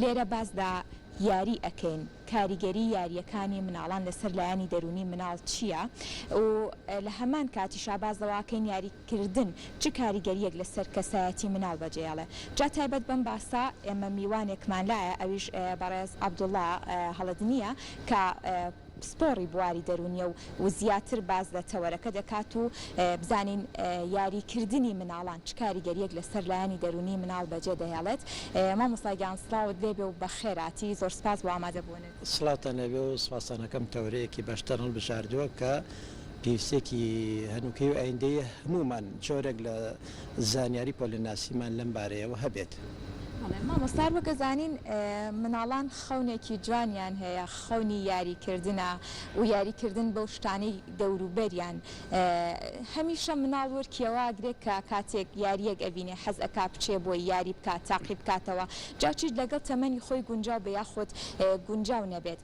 لێرە بازدا یاری ئەکەین کاریگەری یاریەکانی مناڵان لەسەر لایەنی دەرونی مناڵ چییە و لە هەمان کاتیشا بازەواکەین یاریکردن چ کاریگەریەک لەسەر کەسایەتی مناڵ بەجێڵێ جا تایبەت بەم باسا ئێمە میوانێکمان لایە ئەویش بەڕێز عەبدوڵڵا هەڵەدنیە کە سپۆڕی بواری دەرونیە و زیاتر باز لە تەوەرەکە دەکات و بزانین یاریکردنی مناڵان چ کاریگەریەک لەسەر لایەنی دەرونی مناڵ بەجێ دەهێڵێت مامۆستا گیان سڵاوت لێبێ و بەخێراتی زۆر سپاس بۆ ئامادەبوونت. سڵاتە نەبێ و سپاسانەکەم تەورەیەکی بەشتەڕ بشاردووە کە پێویستێکی هەنووکەی و ئایندەیە هەمومان جۆرێک لە زانیاری پۆلناسیمان لەم بارەیەوە هەبێت. مامۆستار وەکەزانین مناڵان خەونێکی جوانیان هەیە خەونی یاریکردنە و یاریکردن بەو شتانەی دەوروبەریان هەمیشە مناڵ وەرکیەوەگرێت کە کاتێک یاریەک ئەبینێ حەز ئەکا بچێ بۆی یاری بکات تاقی بکاتەوە جاچیت لەگەڵ تەمەنی خۆی گونجاو بە یاخۆت گونجاو نەبێت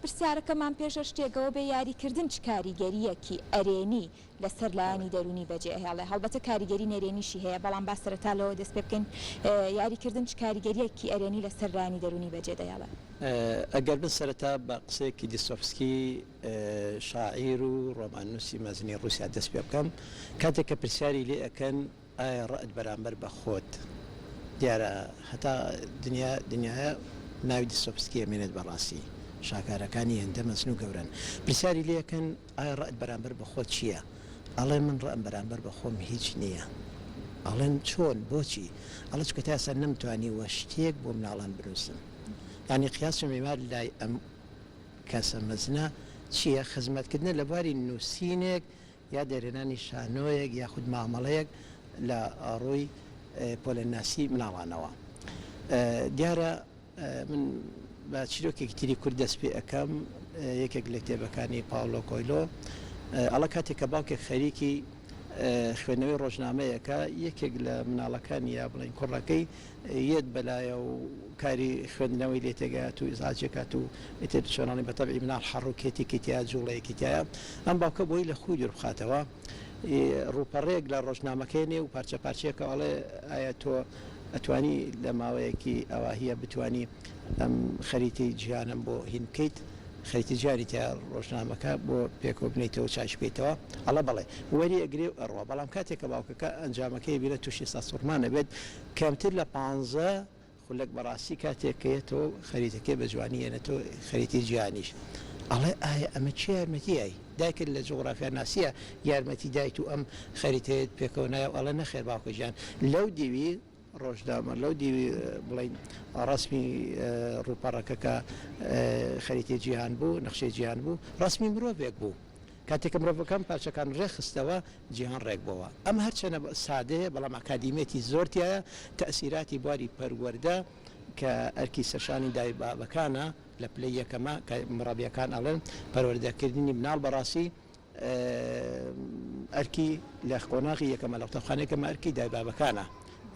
پرسیارەکەمان پێشە شتێکەوە بێ یاریکردن چ کاریگەریەکی ئەرێنی لەسەر لایەنی دەرونی بەجێ هێڵێ هەڵبەتە کاریگەری نێرێنیشی هەیە بەڵام با سەرەتالەوە دەست پێ بکەین یاریکردن چ کاریگەریەکی ئەرێنی لەسەر لایەنی دەرونی بەجێ دەهێڵێ. ئەگەر بن سەرەتا بە قسەیەکی دیستۆفسکی شاعیر و ڕۆماننووسی مەزنی ڕووسیا دەست پێ بکەم کاتێک کە پرسیاری لێ ئەکەن ئایا ڕەت بەرامبەر بە خۆت دیارە هەتا دنیاە ناوی دیستۆفسکی ئەمێنێت بەڕاستی شاکارەکانی هێندە مەزن و گەورن پرسیاری لێ ئەکەن ئایا ڕەت بەرامبەر بە خۆت چییە؟ ئەڵێ من ڕەم بەرامبەر بە خۆم هیچ نییە. ئەڵێن چۆن بۆچی؟ ئەڵە چکە تاسە نەمتوانی وە شتێک بۆ مناڵان بنووسم ینی قیاسم میمار لای ئەم کەسە مەزنە چییە خزمەتکردنە لە بواری نووسینێک یا دەرێنانی شانۆیەک یاخود مامەڵەیەک لە ڕووی پۆلەناسی مناڵانەوە. دیارە من بە چیرۆکێکی تری کورد دەست پێ ئەەکەم یەکێک لە کتێبەکانی پاولۆ کۆیلۆ ئەڵە کاتێک کە باوکێک خەریکی خوێنەوەی ڕۆژنامەیەکە یەکێک لە مناڵەکانی یا بڵین کوڕەکەی یەت بەلایە و کاری خوێندنەوەی لێ تێگات و ئیزاجێکات و ئیتر چۆناڵی بەتەبعی مناڵ حەڕوکێتێکی تیا جوڵەیەکی تایە ئەم باوکە بۆی لە خوی دووربخاتەوە ڕووپەڕێک لە ڕۆژنامەکەینێ و پارچە پارچەیەکە ئەڵێ ئایا تۆ ئەتوانی لە ماوەیەکی ئەواهیە بتانی ئەم خەریتی جیهانم بۆ هین بکەیت خەریتی جاری تا ڕۆژنامەکە بۆ پێکۆبنیتەوە چاش بکەیتەوە ئەڵە بڵێ وەری ئەگرێ و ئەڕوە بەڵام کاتێککە باوکەکە ئەنجامەکەی بیرە تووشی ساسوورمانە بێت کەمتر لە 15 خولەک بەڕاستی کاتێکەیەتەوە خەریتەکەی بە جوانی هێنێتەوە خەریتی جیهانیش ئەڵێ ئایا ئەمە چه یارمەتیایی دایکرد لە جغرافیا ناسیە یارمەتی دایت و ئەم خەریتەیەت پێکەوە نایە ئەڵە نەخێر باوکەژیان لەو دیوی ڕۆژدامە لەو دیوی بڵین ڕسمی ڕووپەڕەکە کە خەریتی جیهان بوو نەخشەی جیهان بوو ڕسمی مرۆڤێک بوو کاتێکە مرۆڤەکەم پارچەکان ڕێخستەوە جیهان ڕێک بووە ئەم هەرچەنە سادەیە بەڵام ئاکادیمێتی زۆرتیایە تەئسیراتی بواری پەروەردە کە ئەرکی سەرشانی دای بابەکانە لە پلەی یەکەمە کە مرابیەکان ئەڵێن پەروەردەکردنی مناڵ بەڕاستی ئەرکی لە قۆناغی یەکەمە لە قوتابخانەیەکەمە ئەرکی دای بابەکانە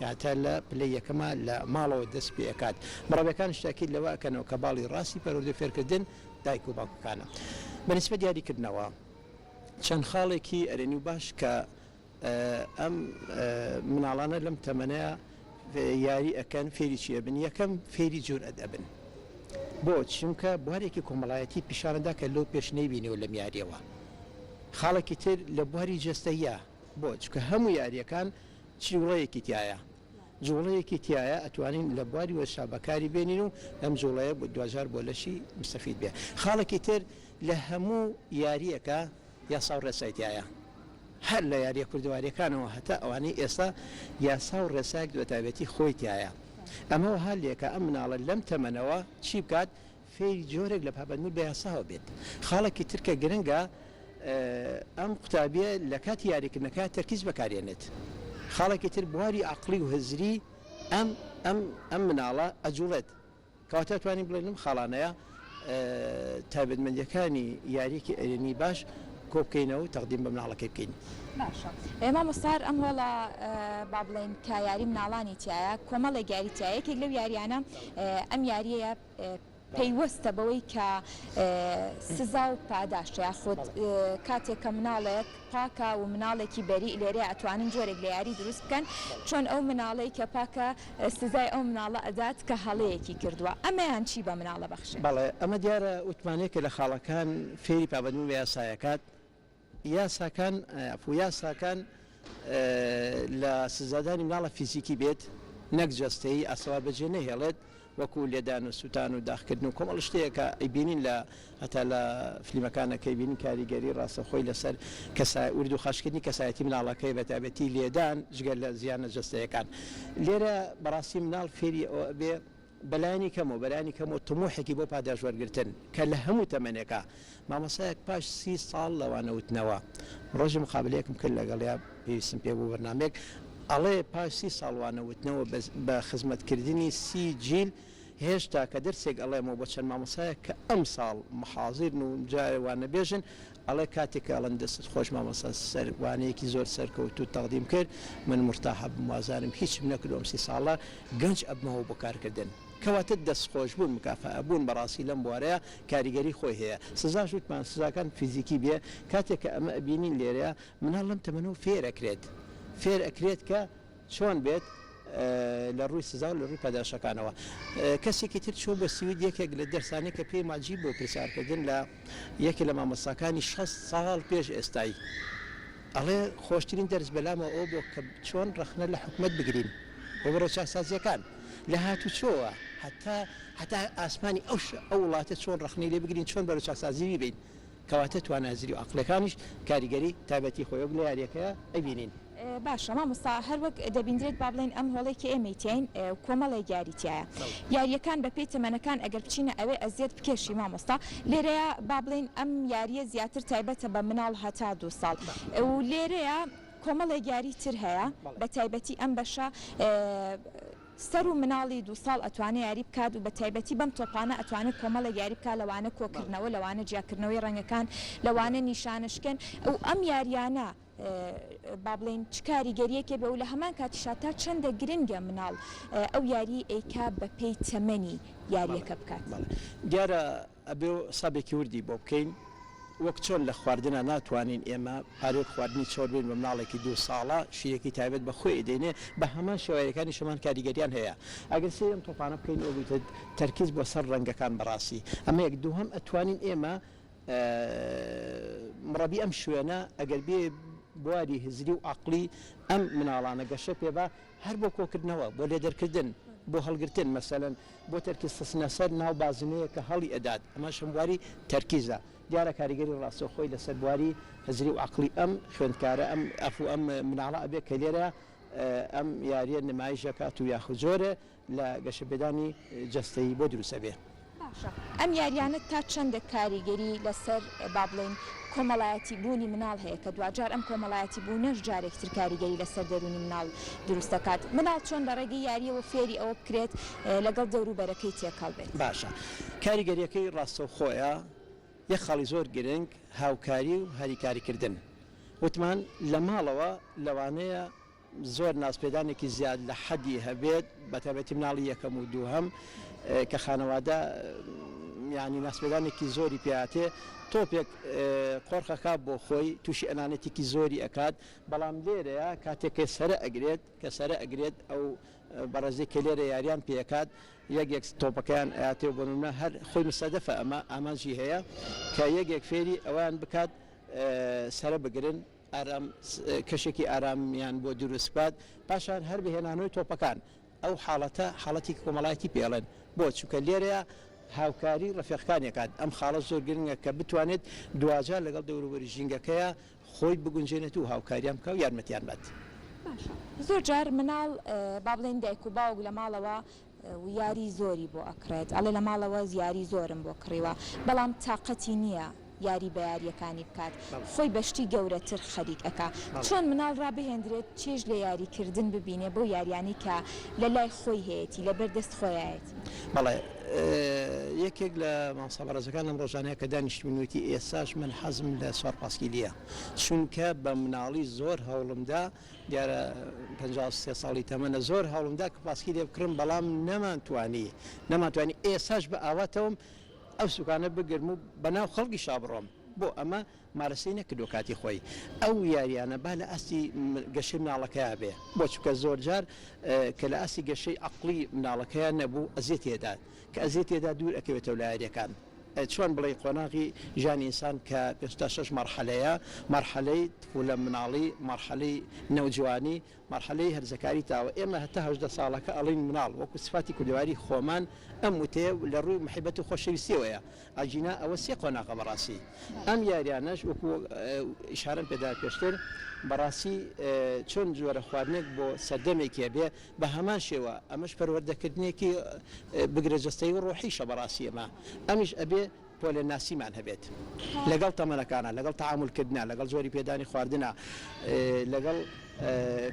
یاتا لە پلەی یەکەمە لە ماڵەوە دەست پێ ئەکات مرابیەکان شتاکی لەوە ئەکەنەوە کە باڵی ڕاستی پەروەردە فێرکردن دایک و باوکەکانە بەنسبەت دیاریکردنەوە چەند خاڵێکی ئەرێنی و باش کە ئەم مناڵانە لەم تەمەنەیە یاری ئەەکەن فێری چیە بن یەکەم فێری جورئەت ئەبن بۆ چونکە بوارێکی کۆمەڵایەتی پیشانەدا کە لەو پێش نەیبینیەوە لەم یاریەوە خاڵێکی تر لە بواری جەستەیە بۆ چکە هەموو یاریەکان جوڵەیەکی تایە جوڵەیەکی تایە ئەتوانین لە بواری وەشا بەکاری بێنین و ئەم جوڵەیە بۆ 2000 بۆ لەشی مستەفید بێ خاڵێکی تر لە هەموو یاریەکە یاسا و ڕێسایتایە هەر لە یاریە کوردواریەکانەوە هەتا ئەوانەی ئێستا یاسا و ڕێساک دوتابەتی خۆی تایە ئەمەوە هەلێکە ئەم مناڵە لەم تەمەنەوە چی بکات فێری جۆرێک لە پابەندبوون بە یاساوە بێت خاڵێکی ترکە گرنگە ئەم قوتابیە لە کاتی یاریکردنەکە تەرکیز بەکارێنێت خاڵێکی تر بواری عقلی و هزری ئەم مناڵە ئەجوڵێت کەواتە توانین بڵێن لەم خاڵانەیە تایبەتمەندیەکانی یاریەکی ئەرێنی باش کۆبکەینەوە و تەقدیم بە مناڵەکەی بکەین. ئێمە مستار ئەم وڵا با بڵێن کە یاری مناڵانی تایە کۆمەڵێک یاریتیایەکێک لەو یاریانە ئەم یاریەیە پەیوەستە بەوەی کە سزا و پاداش یاخود کاتێک کە مناڵێک پاکە و مناڵێکی بەری لێرە ئەتوانن جۆرێک لە یاری دروست بکەن چۆن ئەو مناڵەی کە پاکە سزای ئەو مناڵە ئەدات کە هەڵەیەکی کردووە ئەمەیان چی بە مناڵە بەخشێت؟ بەڵێ ئەمە دیارە وتمانەیەکە لە خاڵەکان فێری پابەدبوون بە یاسایەکات یاساکان لە سزادانی مناڵە فیزیکی بێت نەک جەستەیی ئەسەوا بەجێ نەهێڵێت وەکو لێدان و سووتان و داخکردن و کۆمەڵ شتەیەکە ئەیبینین لە هەتا لە فلیمەکانەکەی بینین کاریگەری ڕاستەخۆی لەسەر ورد و خاشکردنی کەسایەتی مناڵەکەی بەتابەتی لێدان جگەل لە زیانە جەستەیەکان لێرە بەڕاستی مناڵ فێری ئەوە بێ بەلایانی کەم و تموحێکی بۆ پاداش وەرگرتن کە لە هەموو تەمەنێکە مامۆسایەک پاش 30 ساڵ لەوانەوتنەوە ڕۆژی مقابلەیەکم کرد لەگەڵیا پێویستم پێ بوو بەرنامێک ئەڵێ پاش 30 ساڵوانەوتنەوە بە خزمەتکردنی 30 جیل هێشتا کە دەرسێک ئەڵێمەوە بۆ چەند مامۆسایە کە ئەم ساڵ محازیرن و جاوانە بێژن ئەڵێ کاتێک ئەڵەن دەست خۆش مامۆستا سەروانەیەکی زۆر سەرکەوت و تەقدیم کرد من مرتاحە بموازانم هیچم نەکردوم 30 ساڵە گەنج ئەبمەوە بۆ کارکردن کەواتە دەستخۆش بوون مکافە بوون بەڕاستی لەم بوارەیە کاریگەری خۆی هەیە سزاش وتمان سزاکان فیزیکی بێ کاتێک کە ئەمە ئەبینین لێرەیە مناڵ لەم تەمەنەوە فێر ئەکرێت کە چۆن بێت لە ڕووی سزا و لە ڕووی پاداشەکانەوە کەسێکی تر چۆ بە سوید یەکێک لە دەرسانەی کە پێی ماجی بۆ پرسیارکردن لە یەکی لە مامۆستاکانی 6 ساڵ پێش ئێستایی ئەڵێ خۆشترین دەرس بەلامە ئەو بۆ کە چۆن ڕخنە لە حکومەت بگرین بۆ بەڕۆ چاسازیەکان لە هاتوچۆوە هەتا ئاسمانی ئەو وڵاتە چۆن ڕخنەی لێ بگرین چۆن بەرە چاسازی ببین کەواتە توانازیری و عەقلەکانیش کاریگەری تایبەتی خۆی لە یاریەکەیە ئەبینین باشە مامۆستا هەر وەک دەبیندرێت با بڵێن ئەم هۆڵێکی ئێمەی تین کۆمەڵی یاریتیایە یاریەکان بە پێی تەمەنەکان ئەگەر بچینە ئەوێ ئەزیێت بکێشی مامۆستا لێرەیە با بڵێن ئەم یاریە زیاتر تایبەتە بە مناڵ هەتا 2 ساڵ و لێرەیە کۆمەڵی یاری تر هەیە بە تایبەتی ئەم بەشە سەر و مناڵی 2 ساڵ ئەتوانێت یاری بکات و بە تایبەتی بەم تۆپانە ئەتوانێت کۆمەڵە یاری بکات لەوانە کۆکردنەوە لەوانە جیاکردنەوەی ڕەنگەکان لەوانە نیشانشکن و ئەم یاریانە با بڵێن چ کاریگەریەکێ بێ و لە هەمان کاتیشا تا چەندە گرنگە مناڵ ئەو یاری ئەیکا بە پێی تەمەنی یاریەکە بکات دیارە ئەبێ سابێکی وردی بۆ بکەین وەک چۆن لە خواردنە ناتوانین ئێمە پارێک خواردنی چۆر بین بە مناڵێکی 2 ساڵە شیرێکی تایبەت بە خۆی دێنێ بە هەمان شێوەیەکانی شەمان کاریگەریان هەیە ئەگەر سێم تۆپانە بکەین ئەو تەرکیز بۆ سەر ڕەنگەکان بەڕاستی ئەمە یەک دووهەم ئەتوانین ئێمە مڕەبی ئەم شوێنە ئەگەر بێ بواری هزری و عقلی ئەم مناڵانە گەشە پێبا هەر بۆ کۆکردنەوە بۆ لێدەرکردن بۆ هەڵگرتن مەسەلەن بۆ تەرکیز خستنە سەر ناو بازنەیە کە هەڵی ئەدات ئەمە شەمواری تەرکیزە دیارە کاریگەری ڕاستەوخۆی لەسەر بواری هزری و عقلی ئەم خوێندکارە ئەم مناڵە ئەبێ کە لێرە ئەم یاریە نمایشەکات و یاخو جۆرە لە گەشەپێدانی جەستەیی بۆ دروستە بێ ئەم یاریانە تا چەندە کاریگەری لەسەر با بڵێن کۆمەڵایەتی بوونی مناڵ هەیە کە دوجار ئەم کۆمەڵایەتی بوونەش جارێکتر کاریگەری لەسەر دەرونی مناڵ دروست دەکات مناڵ چۆن لە ڕێگەی یاریەوە فێری ئەوە بکرێت لەگەڵ دەوروبەرەکەی تێکەڵ بێت باشە کاریگەریەکەی ڕاستەوخۆیە یەک خەڵی زۆر گرنگ هاوکاری و هەریکاریکردن وتمان لە ماڵەوە لەوانەیە زۆر ناسپێدانێکی زیاد لە حەدی هەبێت بە تایبەتی مناڵی یەکەم و دووهەم کە خانەوادە یعنی ناسپێدانێکی زۆری پێهاتێ تۆپێک قۆرخەکە بۆ خۆی تووشی ئەنانەتێکی زۆری ئەکات بەڵام لێرەیە کاتێک کە سەرە ئەگرێت ئەو بەڕێزەی کە لێرە یاریان پێکات یەکێک تۆپەکەیان ئااتێ بۆ نمونە هەر خۆی مستەدەفە ئەمە ئامانجی هەیە کە یەکێک فێری ئەویان بکات سرە بگرن ئارام کەشێکی ئارامیان بۆ دروستبات پاشان هەر بهێنانەوەی تۆپەکان ئەو حاڵەتی کۆمەڵایەتی پێڵێن بۆ چونکە لێرەیە هاوکاری ڕفیقەکانێکات ئەم خاڵە زۆر گرنگە کە بتوانێت دوجار لەگەڵ دەوروبەری ژینگەکەیە خۆی بگونجێنێت و هاوکاریان بکە و یارمەتیان بات زۆر جار مناڵ با بڵێن دایک و باوک لە ماڵەوە یاری زۆری بۆ ئەکرێت ئەڵێ لە ماڵەوە یاری زۆرم بۆ کڕیوە بەڵام تااقەتی نییە یاری بە یاریەکانی بکات خۆی بەشتی گەورەتر خەریک ئەکا چۆن مناڵ ڕابهێنرێت چێژ لە یاریکردن ببینێ بۆ یاریانی کە لە لای خۆی هەیەی لە بەردەست خۆیەتی بەڵێ یەکێک لە مامۆستا لەم ڕۆژانەیە کە دانیشتبوونیوەتی ئێساش من حەزم لە سوارپاسکیلیە چونکە بە مناڵی زۆر هەوڵمدا دیارە 53 ساڵی تەمەنە زۆر هەوڵمدا کە پاسکی لێ بکڕم بەڵام نەمانتوانی ئێساش بە ئاواتەوەم ئەو سوکانە بگرم و بەناو خەڵکی شابڕۆم بۆ ئەمە مارەسەی نەکردو کاتی خۆی ئەو یاریانە با لە ئاستی گەشەی مناڵەکەیە بێ بۆ چکە زۆر جار کە لە ئاسی گەشەی عەقڵی مناڵەکەیان نەبوو ئەزیێت تێدا کە ئەزیێت تێدا دوور ئەکەوێتەوە لە یاریەکان چۆن بڵێ قۆناغی ژیانی ئینسان کە 56 مەرحەلەیە مەرحەلەی طفولە مناڵی مەرحەلەی نەوجوانی مەرحەلەی هەرزەکاری تاوە ئێمە هەتا 18 ساڵەکە ئەڵین مناڵ وەکو سفاتی کوردەواری خۆمان ئەم وتەیە لە ڕووی محیبەت و خۆشەویستیەوەیە ئاجینا ئەوە سێ قۆناغە بەڕاستی ئەم یاریانەش وەکو ئیشارەم پێدا پێشتر بەڕاستی چۆن جۆرە خواردنێک بۆ سەردەمێکیە بێ بە هەمان شێوە ئەمەش پەروەردەکردنێکی بگرە جەستەی و ڕۆحیشە بەڕاستی ئەمە ئەمیش ئەبێ پۆلە ناسیمان هەبێت لەگەڵ تەمەنەکانە لەگەڵ تەعامولکردنە لەگەڵ جۆری پێدانی خواردنە لەگەڵ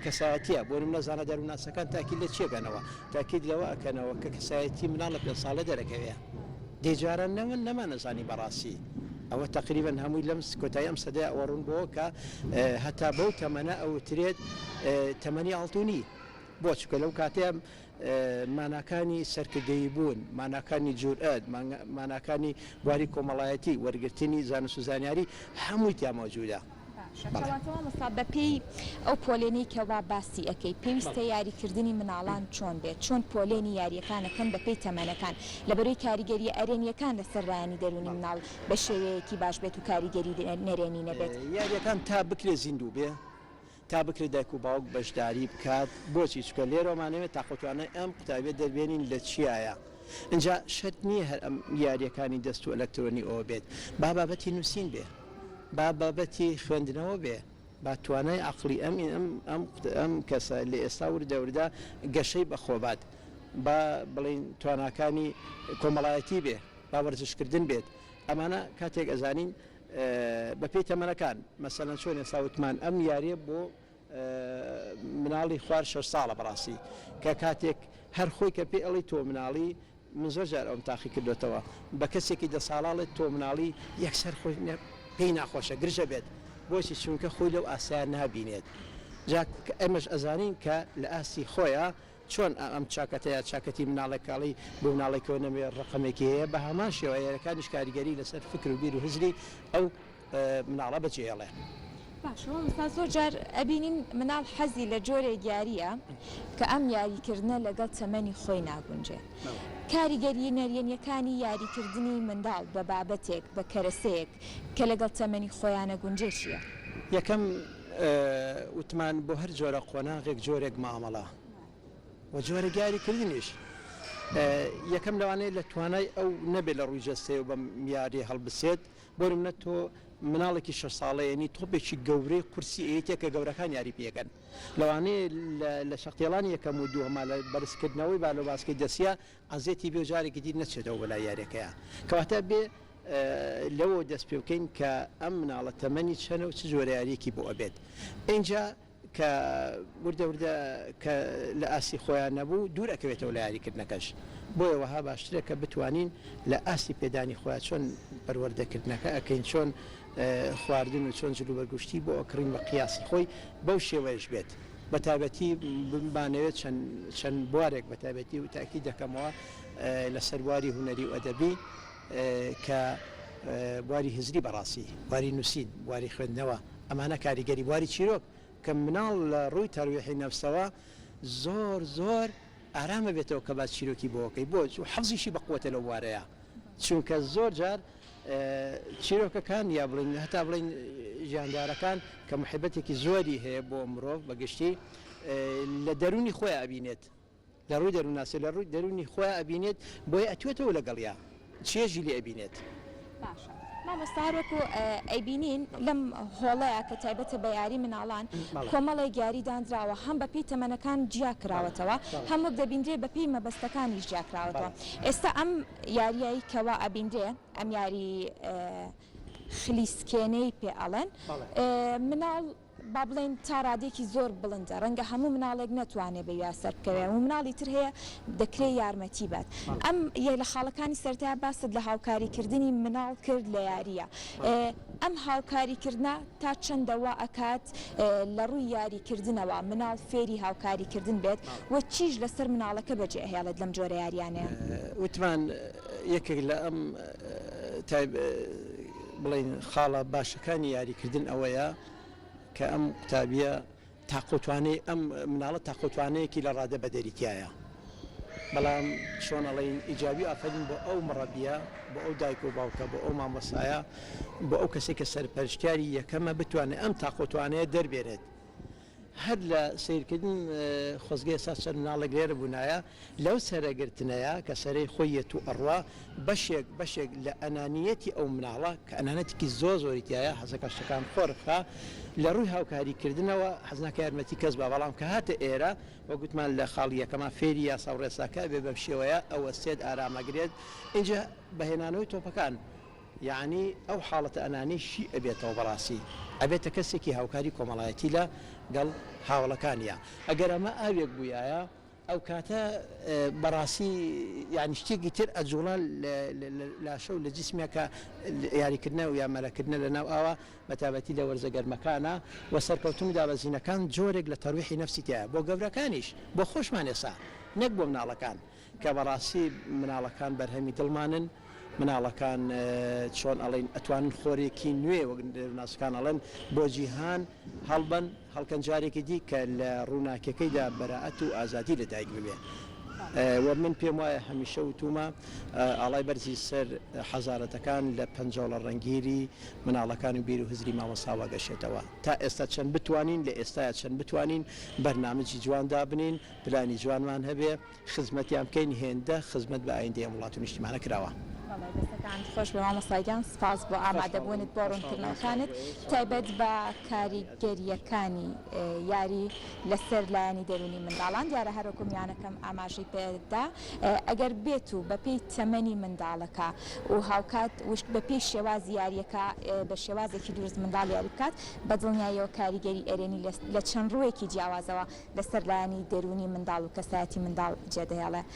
کەسایەتیە بۆ نەزانە دەروناسەکان تاکید لە چێگەنەوە تاکید لەوە ئەکەنەوە کە کەسایەتی مناڵ لە 5 ساڵە دەرەکەوێ دێجاران نەوە نەمانەزانی بەڕاستی ئەوە تقریبا هەمووی لەم کۆتایی ئەم سەدەی ئەوەڕون بۆ کە هەتا بەو تەمەنە ئەوترێت تەمەنی ئاڵتونی بۆ چکە لەو کاتەیە ماناکانی سەرکردەیی بوون ماناکانی جورئەت ماناکانی بواری کۆمەڵایەتی وەرگرتنی زانست و زانیاری هەمووی تیا مەوجودە مەستا بەپێی ئەو پۆلێنەی کەوا باسی ئەەکەی پێویستە یاریکردنی مناڵان چۆن بێت چۆن پۆلێنی یاریەکانەکەن بەپێی تەمەنەکان لەبەرەوەی کاریگەری ئەرێنیەکان لەسەر ڕایانی دەرونی مناڵ بە شێوەیەکی باش بێت و کاریگەری نەرێنی نەبێت یاریەکان تا بکرێ زیندوو بێ تا بکرێت دایک و باوک بەشداری بکات بۆچی چکە لێرەمانەوێت تاقوتوانە ئەم قوتابێت دەربێنین لە چیایە اینجا شەرت نییە هەر ئەم یاریەکانی دەست و ئەلەکترۆنی ئەوە بێت با بابەتی نووسین بێ با بابەتی خوێندنەوە بێ با توانای عقلی ئەم کەسە لە ئێستا وردەوردا گەشەی بەخۆبات با بڵین تواناکانی کۆمەڵایەتی بێ با وەرزشکردن بێت ئەمانە کاتێک ئەزانین بەپێی تەمەنەکان مەسەلەن چۆن ئێساوتمان ئەم یاریە بۆ مناڵی خوار 6 ساڵە بەڕاستی کە کاتێک هەر خۆی کە پێی ئەڵی تۆ مناڵی من زۆر جار ئەوم تاقی کردوێتەوە بە کەسێکی 10 ساڵاڵێت تۆ مناڵی یەکسەر خۆی پێی ناخۆشە گرژە بێت بۆچی چونکە خۆی لەو ئاسایان نابینێت ئەمەش ئەزانین کە لە ئاسی خۆیە چۆن ئەم چاکەتەیە چاکەتی مناڵێکاڵی بۆ مناڵێکەوە نەبێ ڕقمێکی هەیە بە هەمان شێوەیەەکانیش کاریگەری لەسەر فکر و بیر و هزری ئەو مناڵە بەجێڵێ باشەوە زۆر جار ئەبینین مناڵ حەزی لە جۆرێک یاریە کە ئەم یاریکردنە لەگەڵ تەمەنی خۆی ناگونجێ کاریگەری نەرێنیەکانی یاریکردنی منداڵ بە بابەتێک بە کەرەسەیەک کە لەگەڵ تەمەنی خۆیانە گونجێ چییە؟ یەکەم وتمان بۆ هەر جۆرە قۆناغێک جۆرێک مامەڵە و جۆرە یاریکردنیش یەکەم لەوانەیە لە توانای ئەو نەبێت لە ڕووی جەستەیە و بە یاری هەڵبسێت بۆ منە تۆ مناڵێکی 6 ساڵەیەنی تۆپێکی گەورەی قورسی ئەیەتێک کە گەورەکان یاری پێەکەن لەوانەیە لە شەختێڵانی یەکەم و دووهەما لە بەرزکردنەوەی با لە باسکەی دەسیە ئازێتی بێ جارێکی دی نەچێتەوە بەلای یاریەکەیە کەواتە بێ لەوە دەست پێ بکەین کە ئەم مناڵە تەمەنی چەنە و چ جۆرە یاریەکی بۆ ئەبێت اینجا کە وردە کە لە ئاسی خۆیان نەبوو دوور ئەکەوێتەوە لە یاریکردنەکەش بۆیە وەها باشترە کە بتوانین لە ئاسی پێدانی خۆیان چۆن پەروەردەکردنەکە ئەەکەین چۆن خواردن و چۆن جلو بەرگشتی بۆ ئەکڕین بە قیاسی خۆی بەو شێوەیەش بێت بە تایبەتی بمانەوێت چەند بوارێک بە تایبەتی و تاکی دەکەمەوە لەسەر بواری هونەری و ئەدەبی کە بواری هزری بەڕاستی بواری نووسین بواری خوێندنەوە ئەمانە کاریگەری بواری چیرۆک کە مناڵ لە ڕووی تەرویحی نەفسەوە زۆر ئارامە بێتەوە کە باز چیرۆکی بۆکەی بۆ حەزیشی بەقوتە لەو وارەیە چونکە زۆر جار چیرۆکەکان یا بڵین هەتا بڵین ژیاندارەکان کە محبەتێکی زۆری هەیە بۆ مرۆڤ بەگشتی لە دەرونی خۆی ئەبینێت لە ڕووی دەروناسی لە ڕووی دەرونی خۆی ئەبینێت بۆی ئەتوێتەوە لەگەڵیا چێژی لێ ئەبینێت مامۆستاوەکو ئەیبینین لەم هۆڵەیە کە تایبەتە بە یاری مناڵان کۆمەڵی یاری دانراوە هەم بەپێی تەمەنەکان جیا کراوەتەوە هەموو دەبیندرێ بەپێی مەبەستەکانیش جیا کراوەتەوە ئێستا ئەم یاریایی کەوا ئەبیندرێ ئەم یاری خلیسکێنەی پێ ئەڵێن مناڵ با بڵێن تا ڕادێکی زۆر بڵندە ڕەنگە هەموو مناڵێک نەتوانێت بە یاسەر بکەوێ و مناڵی تر هەیە دەکرێت یارمەتی بات ئەم یە لە خاڵەکانی سەرەتایە باست لە هاوکاریکردنی مناڵ کرد لە یاریە ئەم هاوکاریکردە تا چەندەوە ئەکات لە ڕووی یاریکردنەوە مناڵ فێری هاوکاریکردن بێت و چیش لەسەر مناڵەکە بەجێ هێڵێت لەم جۆرە یاریانەیە وتمان یەکێک لە ئەم بڵین خاڵە باشەکانی یاریکردن ئەوەیە کە ئەم قوتابیە تاقوتوانەی ئەم مناڵە تاقوتوانەیەکی لە ڕادە بەدەریتایە بەڵام چۆن ئەڵێن ئیجابی ئافرین بۆ ئەو مڕەبیە بۆ ئەو دایک و باوکە بۆ ئەو مامۆسایە بۆ ئەو کەسێک کە سەرپەرشتیاری یەکەمە بتوانێت ئەم تاقوتوانەیە دەربێنێت هەر لە سیرکردن خۆزگای ئێستا چەند مناڵێک لێرە بوونایە لەو سەرەگرتنەیە کە سەرەی خۆیەت و ئەڕوا بەشێک لە ئەنانیەتی ئەو مناڵە کە ئەنانەتێکی زۆریتایە حەزەکە شتەکان خۆرخا لە ڕووی هاوکاریکردنەوە حەزناکە یارمەتی کەس بە بەڵام کە هاتە ئێرە وە گوتمان لە خاڵی یەکەمە فێری یاسا و ڕێساکە بێ بەم شێوەیە ئەوە سێت ئارامەگرێت اینجا بەهێنانەوەی تۆپەکان یعنی ئەو حاڵەتە ئەنانیشی ئەبێتەوە بەڕاستی ئەبێتە کەسێکی هاوکاری کۆمەڵایەتی لە گەڵ هاوڵەکانیە ئەگەر ئەمە ئاوێک بووایە ئەو کاتە بەڕاستی یانی شتێکی تر ئەجوڵان لە شەو لە جسمێک کە یاریکردنە و یامەرەکردنە لە ناو ئاوە بەتابەتی لە وەرزە گەرمەکانە و سەرکەوتنی دابەزینەکان جۆرێک لە تەرویحی نەفسی تایە بۆ گەورەکانیش بۆ خۆشمان ێسا نەک بۆ مناڵەکان کە بەڕاستی مناڵەکان بەرهەمی دڵمانن مناڵەکان چۆن ئەڵێن ئەتوانن خۆرێکی نوێ ناسەکان ئەڵێن بۆ جیهان هەڵبن هەڵکەنجارێکی دی کە لە ڕووناکەکەیدا بەراعەت و ئازادی لەدایک ببێ و من پێم وایە هەمیشە وتومە ئاڵای بەرزی سەر حەزارەتەکان لە پەنجۆڵە ڕەنگیری مناڵەکان و بیر و هزری مامۆساوا گەشێتەوە تا ئێستا چەند بتوانین لە ئێستاە چەند بتوانین بەرنامەجی جواندا بنین پلانی جوانمان هەبێ خزمەتیان بکەین هێندە خزمەت بە ئایندەی وڵات و نیشتیمانە کراوە. دەستەکان خۆش بە مامۆستایان سپاس بۆ ئامادەبوونت بۆ ڕوونکردنەوەکانت تایبەت بە کاریگەریەکانی یاری لەسەر لایەنی دەرونی منداڵان دیارە هەرۆکمیانەکەم ئاماژەی پێدا ئەگەر بێت و بە پێی تەمەنی منداڵەکە و هاوکات وشت بە پێی شێوازی یاریەکە بە شێوازێکی دروست منداڵ یاری بکات بە دڵنیاییەوە کاریگەری ئەرێنی لە چەند ڕوویەکی جیاوازەوە لەسەر لایەنی دەرونی منداڵ و کەسایەتی منداڵ جێدەهێڵێ.